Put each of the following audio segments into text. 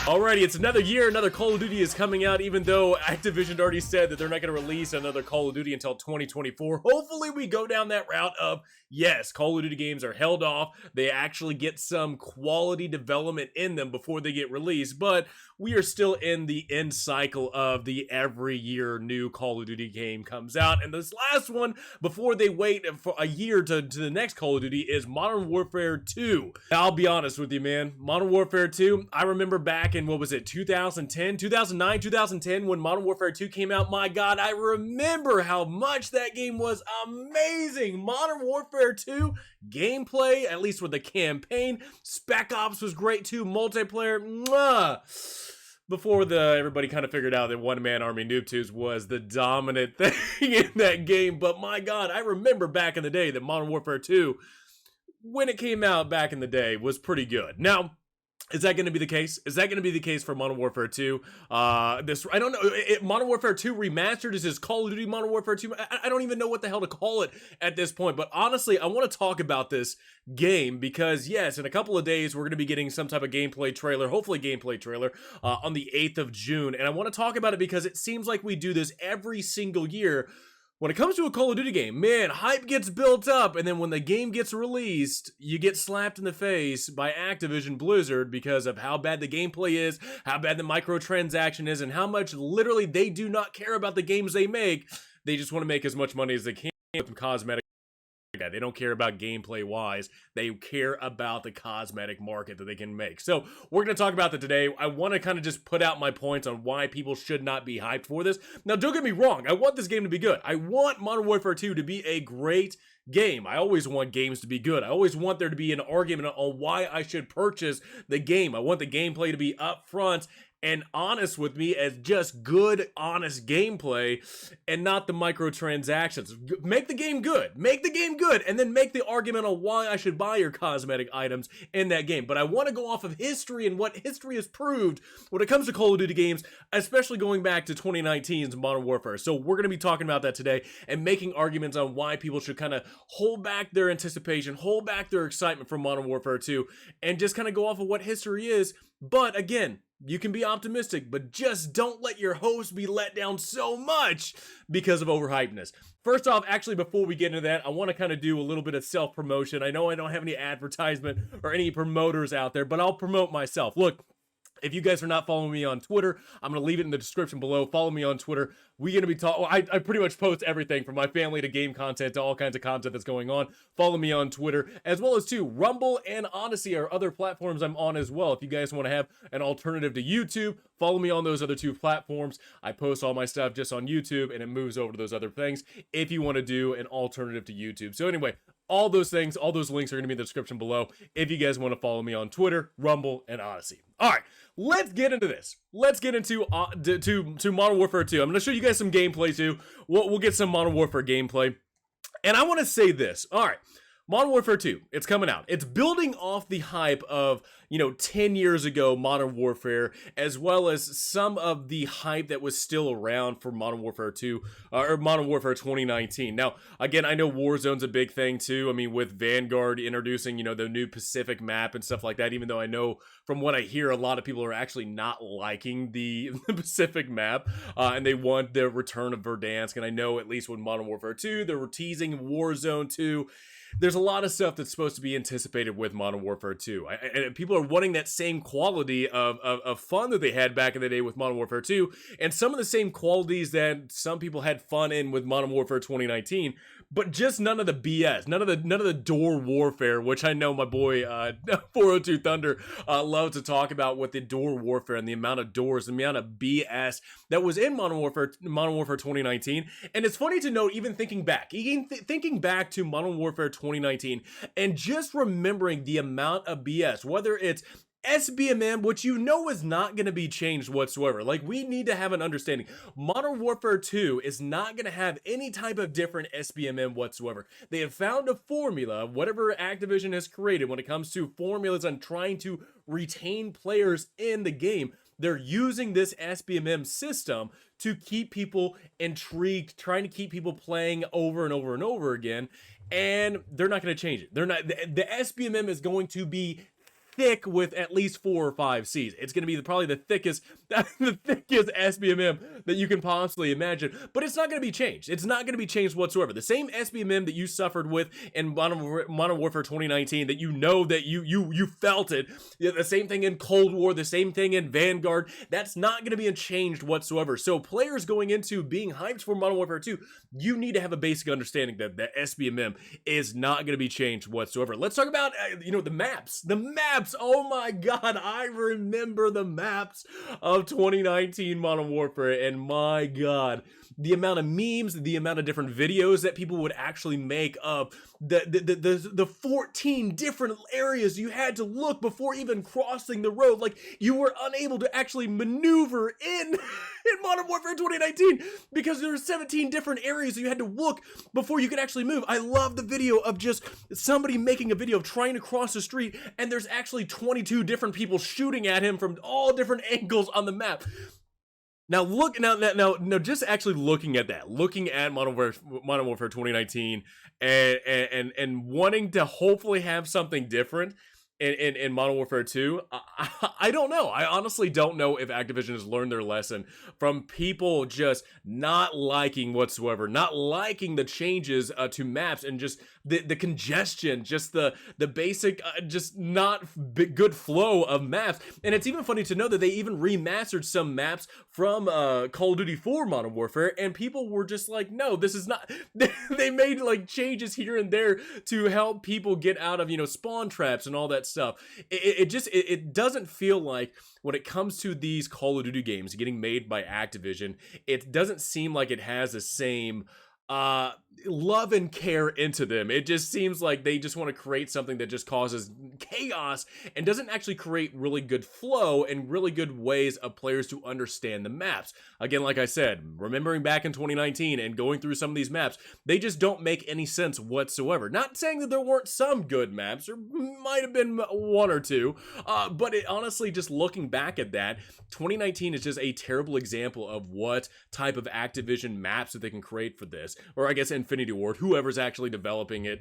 Alrighty, it's another year, another Call of Duty is coming out, even though Activision already said that they're not going to release another Call of Duty until 2024. Hopefully we go down that route of, yes, Call of Duty games are held off, they actually get some quality development in them before they get released, but we are still in the end cycle of the every year new Call of Duty game comes out, and this last one, before they wait for a year to the next Call of Duty, is Modern Warfare 2. Now, I'll be honest with you, man, Modern Warfare 2, I remember back in, what was it, 2010, 2009, 2010, when Modern Warfare 2 came out. My God, I remember how much that game was amazing. Modern Warfare 2 gameplay, at least with the campaign. Spec Ops was great too. Multiplayer, mwah. Before everybody kind of figured out that one-man army noob tubes was the dominant thing in that game. But my God, I remember back in the day that Modern Warfare 2, when it came out back in the day, was pretty good. Now, is that going to be the case? Is that going to be the case for Modern Warfare 2? I don't know. Modern Warfare 2 Remastered? Is this Call of Duty Modern Warfare 2? I don't even know what the hell to call it at this point. But honestly, I want to talk about this game because, yes, in a couple of days, we're going to be getting some type of gameplay trailer, hopefully gameplay trailer, on the 8th of June. And I want to talk about it because it seems like we do this every single year. When it comes to a Call of Duty game, man, hype gets built up, and then when the game gets released, you get slapped in the face by Activision Blizzard because of how bad the gameplay is, how bad the microtransaction is, and how much literally they do not care about the games they make. They just want to make as much money as they can with some cosmetic. They don't care about gameplay wise. They care about the cosmetic market that they can make. So we're going to talk about that today. I want to kind of just put out my points on why people should not be hyped for this. Now, don't get me wrong. I want this game to be good. I want Modern Warfare 2 to be a great game. I always want games to be good. I always want there to be an argument on why I should purchase the game. I want the gameplay to be upfront and honest with me as just good, honest gameplay and not the microtransactions. Make the game good. Make the game good and then make the argument on why I should buy your cosmetic items in that game. But I want to go off of history and what history has proved when it comes to Call of Duty games, especially going back to 2019's Modern Warfare. So we're going to be talking about that today and making arguments on why people should kind of hold back their anticipation, hold back their excitement for Modern Warfare 2, and just kind of go off of what history is. But again, you can be optimistic, but just don't let your host be let down so much because of overhypeness. First off, actually, before we get into that, I want to kind of do a little bit of self-promotion. I know I don't have any advertisement or any promoters out there, but I'll promote myself. Look, if you guys are not following me on Twitter, I'm going to leave it in the description below. Follow me on Twitter. We're going to be talking. I pretty much post everything from my family to game content to all kinds of content that's going on. Follow me on Twitter, as well as too Rumble and Odyssey are other platforms I'm on as well. If you guys want to have an alternative to YouTube, follow me on those other two platforms. I post all my stuff just on YouTube, and it moves over to those other things if you want to do an alternative to YouTube. So anyway, all those things, all those links are going to be in the description below if you guys want to follow me on Twitter, Rumble, and Odyssey. All right, let's get into this. Let's get into to Modern Warfare 2. I'm going to show you guys some gameplay too. We'll get some Modern Warfare gameplay. And I want to say this. All right, Modern Warfare 2, it's coming out. It's building off the hype of, 10 years ago Modern Warfare, as well as some of the hype that was still around for Modern Warfare 2, or Modern Warfare 2019. Now, again, I know Warzone's a big thing too. I mean, with Vanguard introducing, the new Pacific map and stuff like that, even though I know from what I hear, a lot of people are actually not liking the Pacific map, and they want the return of Verdansk, and I know at least with Modern Warfare 2, they were teasing Warzone 2. There's a lot of stuff that's supposed to be anticipated with Modern Warfare 2. And people are wanting that same quality of fun that they had back in the day with Modern Warfare 2, and some of the same qualities that some people had fun in with Modern Warfare 2019, but just none of the BS, none of the door warfare, which I know my boy 402 Thunder loves to talk about with the door warfare and the amount of doors, the amount of BS that was in Modern Warfare 2019. And it's funny to note, even thinking back to Modern Warfare 2019, and just remembering the amount of BS, whether it's SBMM, which is not going to be changed whatsoever. Like, we need to have an understanding. Modern Warfare 2 is not going to have any type of different SBMM whatsoever. They have found a formula, whatever Activision has created when it comes to formulas on trying to retain players in the game. They're using this SBMM system to keep people intrigued, trying to keep people playing over and over and over again, and they're not going to change it. The SBMM is going to be thick with at least 4 or 5 Cs. It's going to be probably the thickest SBMM that you can possibly imagine, but it's not going to be changed. It's not going to be changed whatsoever. The same SBMM that you suffered with in Modern Warfare 2019, that you felt it. The same thing in Cold War, the same thing in Vanguard. That's not going to be changed whatsoever. So players going into being hyped for Modern Warfare 2, you need to have a basic understanding that the SBMM is not going to be changed whatsoever. Let's talk about the maps. The maps. Oh my god, I remember the maps of 2019 Modern Warfare, and my god, the amount of memes, the amount of different videos that people would actually make of the 14 different areas you had to look before even crossing the road. Like, you were unable to actually maneuver in Modern Warfare 2019 because there were 17 different areas you had to look before you could actually move. I love the video of just somebody making a video of trying to cross the street, and there's actually 22 different people shooting at him from all different angles on the map. Now just actually looking at that, looking at Modern Warfare 2019 and wanting to hopefully have something different in Modern Warfare 2, I don't know. I honestly don't know if Activision has learned their lesson from people just not liking whatsoever, not liking the changes to maps, and just the congestion, just the basic, just not good flow of maps. And it's even funny to know that they even remastered some maps from Call of Duty 4 Modern Warfare, and people were just like, no, this is not. They made like changes here and there to help people get out of, spawn traps and all that stuff. It doesn't feel like, when it comes to these Call of Duty games getting made by Activision, it doesn't seem like it has the same love and care into them. It just seems like they just want to create something that just causes chaos and doesn't actually create really good flow and really good ways of players to understand the maps. Again, like I said, remembering back in 2019 and going through some of these maps, they just don't make any sense whatsoever. Not saying that there weren't some good maps, or might have been one or two, but honestly, just looking back at that, 2019 is just a terrible example of what type of Activision maps that they can create for this, or I guess Infinity Ward, whoever's actually developing it.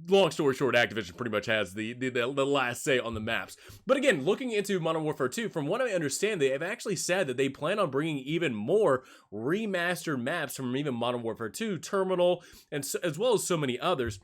Long story short, Activision pretty much has the last say on the maps. But again, looking into Modern Warfare 2, from what I understand, they have actually said that they plan on bringing even more remastered maps from even Modern Warfare 2, Terminal, and as well as so many others.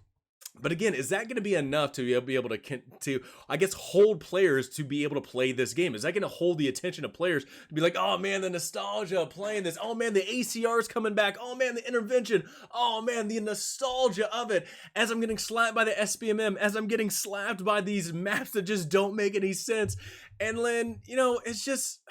But again, is that going to be enough to be able to, I guess, hold players to be able to play this game? Is that going to hold the attention of players to be like, oh man, the nostalgia of playing this. Oh man, the ACR is coming back. Oh man, the intervention. Oh man, the nostalgia of it. As I'm getting slapped by the SBMM, as I'm getting slapped by these maps that just don't make any sense. And then, it's just...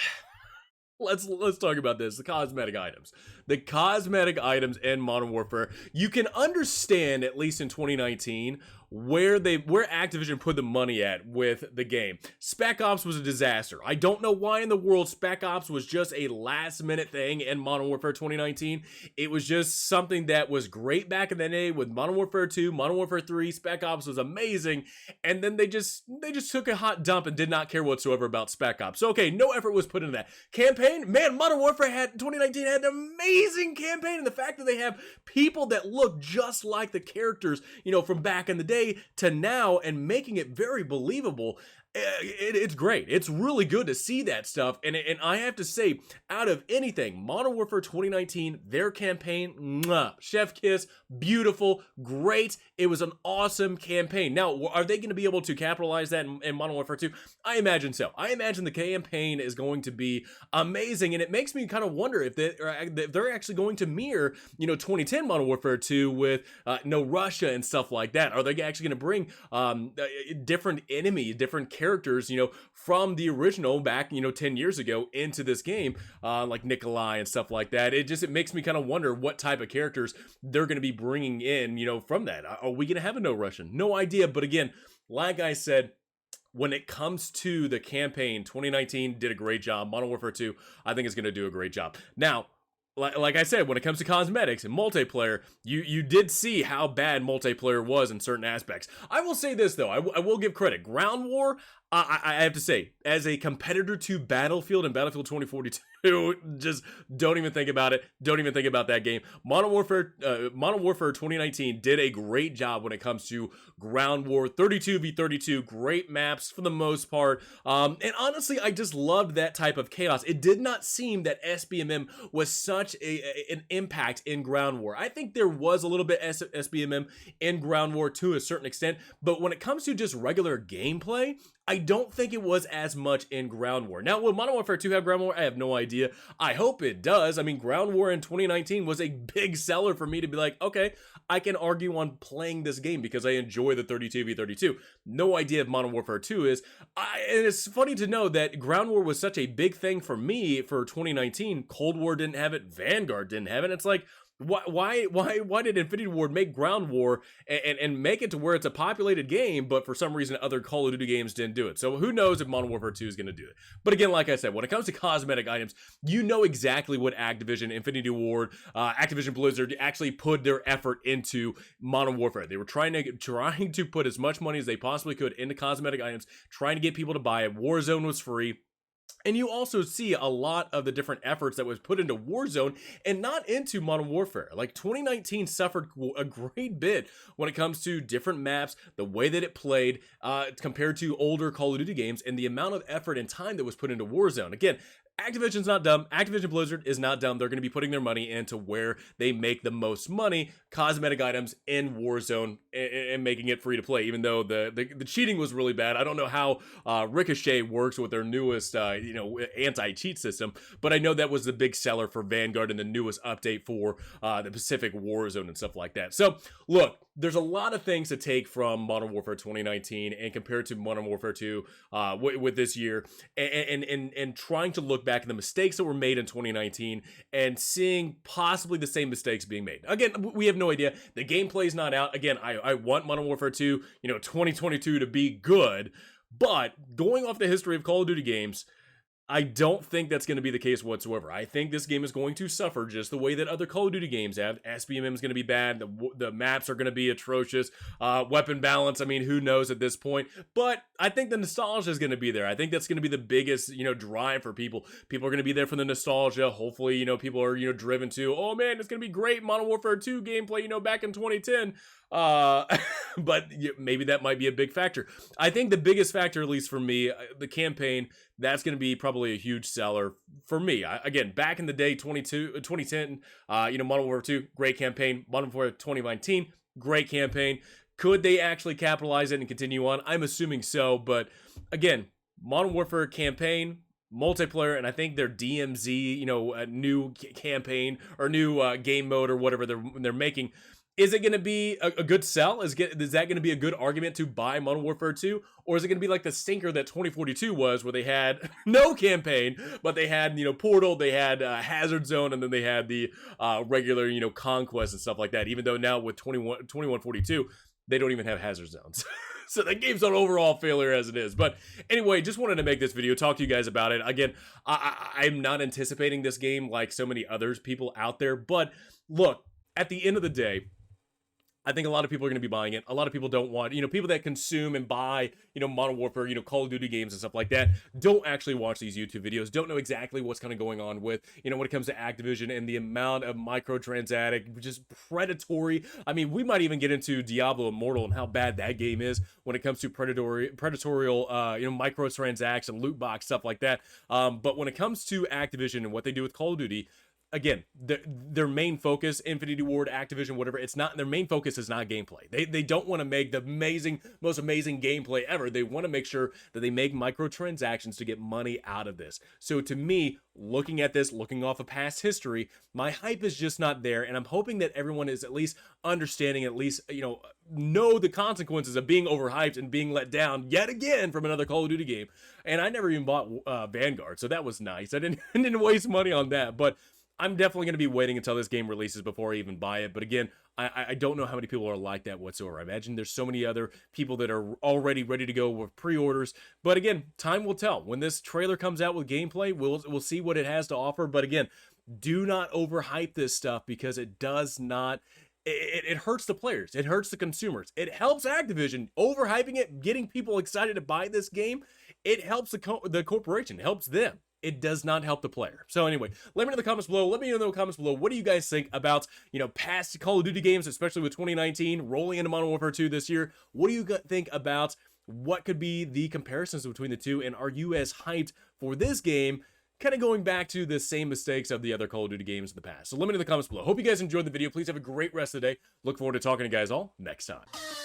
Let's talk about this. The cosmetic items. The cosmetic items in Modern Warfare. You can understand, at least in 2019, where Activision put the money at with the game. Spec Ops was a disaster. I don't know why in the world Spec Ops was just a last minute thing in Modern Warfare 2019. It was just something that was great back in the day with Modern Warfare 2, Modern Warfare 3. Spec Ops was amazing, and then they just took a hot dump and did not care whatsoever about Spec Ops. So okay, no effort was put into that. Campaign, man, Modern Warfare 2019 had an amazing campaign, and the fact that they have people that look just like the characters, from back in the day to now, and making it very believable. It's great. It's really good to see that stuff. And I have to say, out of anything, Modern Warfare 2019, their campaign, chef kiss, beautiful, great. It was an awesome campaign. Now, are they going to be able to capitalize that in Modern Warfare 2? I imagine so. I imagine the campaign is going to be amazing, and it makes me kind of wonder if they're actually going to mirror, 2010 Modern Warfare 2 with no Russia and stuff like that. Are they actually going to bring different enemies, different characters, from the original back, 10 years ago into this game, like Nikolai and stuff like that? It makes me kind of wonder what type of characters they're going to be bringing in, from that. Are we going to have a no Russian? No idea. But again, like I said, when it comes to the campaign, 2019 did a great job. Modern Warfare 2, I think, is going to do a great job. Now, like I said, when it comes to cosmetics and multiplayer, you did see how bad multiplayer was in certain aspects. I will say this, though. I will give credit. Ground War, I have to say, as a competitor to Battlefield and Battlefield 2042, just don't even think about it. Don't even think about that game. Modern Warfare 2019 did a great job when it comes to ground war, 32v32, great maps for the most part. And honestly, I just loved that type of chaos. It did not seem that SBMM was such an impact in ground war. I think there was a little bit SBMM in ground war to a certain extent, but when it comes to just regular gameplay, I don't think it was as much in Ground War. Now, will Modern Warfare 2 have Ground War? I have no idea. I hope it does. I mean, Ground War in 2019 was a big seller for me to be like, okay, I can argue on playing this game because I enjoy the 32v32. No idea if Modern Warfare 2 is. And it's funny to know that Ground War was such a big thing for me for 2019. Cold War didn't have it. Vanguard didn't have it. It's like, why did Infinity Ward make Ground War and make it to where it's a populated game, but for some reason other Call of Duty games didn't do it? So who knows if Modern Warfare 2 is going to do it. But again, like I said, when it comes to cosmetic items, you know exactly what Activision, Infinity Ward, Activision Blizzard actually put their effort into Modern Warfare. They were trying to put as much money as they possibly could into cosmetic items, trying to get people to buy it. Warzone was free. And you also see a lot of the different efforts that was put into Warzone and not into Modern Warfare. Like 2019 suffered a great bit when it comes to different maps, the way that it played compared to older Call of Duty games, and the amount of effort and time that was put into Warzone. Again, Activision's not dumb. Activision Blizzard is not dumb. They're going to be putting their money into where they make the most money, cosmetic items in Warzone, and making it free to play, even though the cheating was really bad. I don't know how Ricochet works with their newest anti-cheat system, but I know that was the big seller for Vanguard and the newest update for the Pacific Warzone and stuff like that. So look, there's a lot of things to take from Modern Warfare 2019 and compare to Modern Warfare 2 with this year, and trying to look back at the mistakes that were made in 2019 and seeing possibly the same mistakes being made. Again, we have no idea. The gameplay is not out. Again, I want Modern Warfare 2, 2022 to be good, but going off the history of Call of Duty games, I don't think that's going to be the case whatsoever. I think this game is going to suffer just the way that other Call of Duty games have. SBMM is going to be bad. The maps are going to be atrocious. Weapon balance, I mean, who knows at this point? But I think the nostalgia is going to be there. I think that's going to be the biggest, drive for people. People are going to be there for the nostalgia. Hopefully, people are, driven to, oh man, it's going to be great Modern Warfare 2 gameplay, back in 2010. But maybe that might be a big factor. I think the biggest factor, at least for me, the campaign, that's going to be probably a huge seller for me. Again, back in the day, 2010, Modern Warfare 2, great campaign. Modern Warfare 2019, great campaign. Could they actually capitalize it and continue on? I'm assuming so, but again, Modern Warfare campaign, multiplayer, and I think their DMZ, a new campaign or new game mode or whatever they're making. Is it going to be a good sell? Is that going to be a good argument to buy Modern Warfare 2? Or is it going to be like the stinker that 2042 was, where they had no campaign, but they had, Portal, they had Hazard Zone, and then they had the regular, Conquest and stuff like that. Even though now with 2142, they don't even have Hazard Zones. So that game's an overall failure as it is. But anyway, just wanted to make this video, talk to you guys about it. Again, I'm not anticipating this game like so many others people out there. But look, at the end of the day, I think a lot of people are going to be buying it. A lot of people don't want, people that consume and buy, Modern Warfare, Call of Duty games and stuff like that, don't actually watch these YouTube videos, don't know exactly what's kind of going on with, when it comes to Activision and the amount of microtransacting, just predatory. I mean, we might even get into Diablo Immortal and how bad that game is when it comes to predatorial, microtransactions, loot box, stuff like that. But when it comes to Activision and what they do with Call of Duty, again, their main focus, Infinity Ward, Activision, whatever, it's not, their main focus is not gameplay. They don't want to make the most amazing gameplay ever. They want to make sure that they make microtransactions to get money out of this. So to me, looking at this, looking off of past history, my hype is just not there, and I'm hoping that everyone is at least understanding, at least, know the consequences of being overhyped and being let down yet again from another Call of Duty game. And I never even bought Vanguard, so that was nice. I didn't waste money on that, but I'm definitely going to be waiting until this game releases before I even buy it. But again, I don't know how many people are like that whatsoever. I imagine there's so many other people that are already ready to go with pre-orders. But again, time will tell. When this trailer comes out with gameplay, we'll see what it has to offer. But again, do not overhype this stuff because it does not it hurts the players. It hurts the consumers. It helps Activision overhyping it, getting people excited to buy this game. It helps the corporation. It helps them. It does not help the player. So anyway, let me know in the comments below. Let me know in the comments below. What do you guys think about, past Call of Duty games, especially with 2019 rolling into Modern Warfare 2 this year? What do you think about what could be the comparisons between the two? And are you as hyped for this game, kind of going back to the same mistakes of the other Call of Duty games in the past? So let me know in the comments below. Hope you guys enjoyed the video. Please have a great rest of the day. Look forward to talking to you guys all next time.